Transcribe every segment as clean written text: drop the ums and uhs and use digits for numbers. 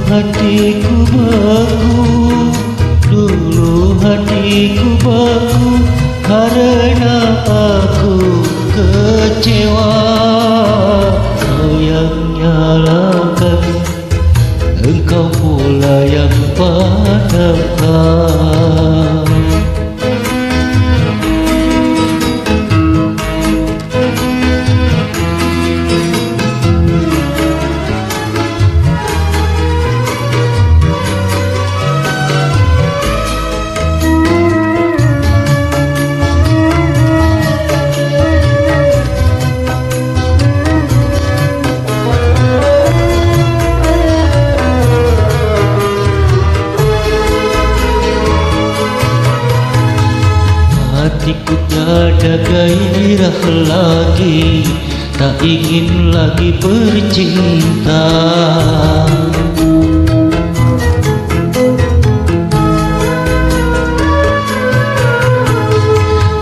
hatiku beku, dulu hatiku beku karena aku kecewa. Kau yang nyalakan, engkau pula yang padamkan. Hatiku tiada gairah lagi, tak ingin lagi bercinta.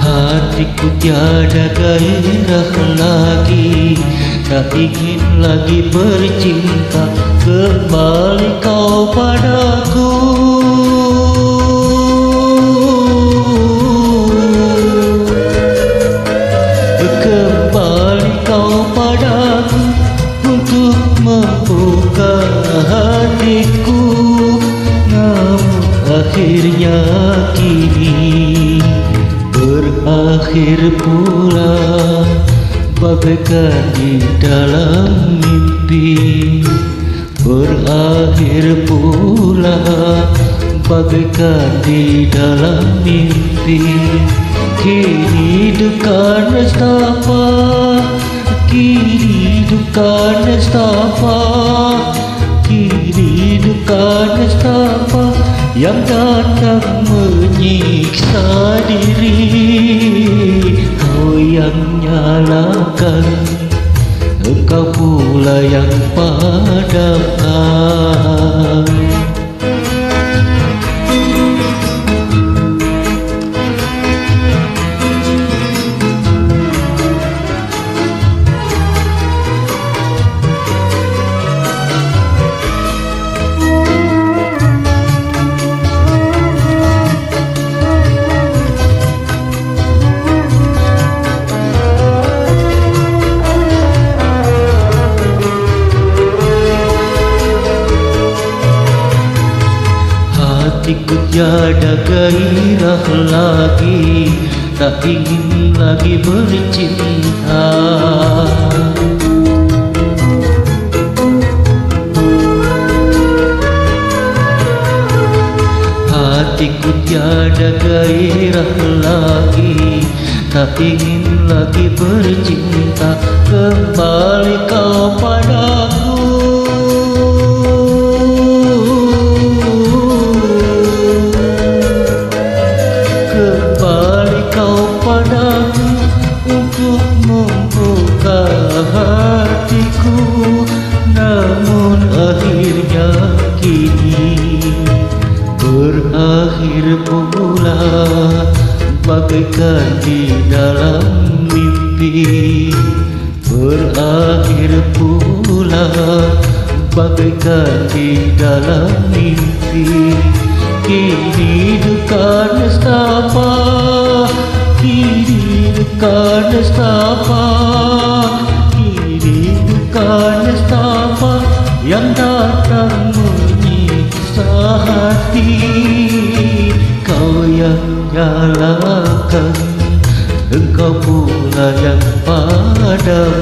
Hatiku tiada gairah lagi, tak ingin lagi bercinta. Kembali kau padaku, untuk membuka hatiku. Namun akhirnya kini berakhir pula, bagaikan di dalam mimpi. Berakhir pula, bagaikan di dalam mimpi. Kini duka nestapa, kini duka nestapa, kini duka nestapa yang datang menyiksa diri. Kau yang nyalakan, engkau pula yang padamkan. Hatiku tiada gairah lagi, tak ingin lagi bercinta. Hatiku tiada gairah lagi, tak ingin lagi bercinta. Kembali kau padaku, untuk membuka hatiku. Namun akhirnya kini berakhir pula, bagaikan di dalam mimpi. Berakhir pula, bagaikan di dalam mimpi. Kini duka nestapa, kini duka nestapa, kini duka nestapa yang datang menyiksa hati. Kau yang nyalakan, engkau pula yang padamkan.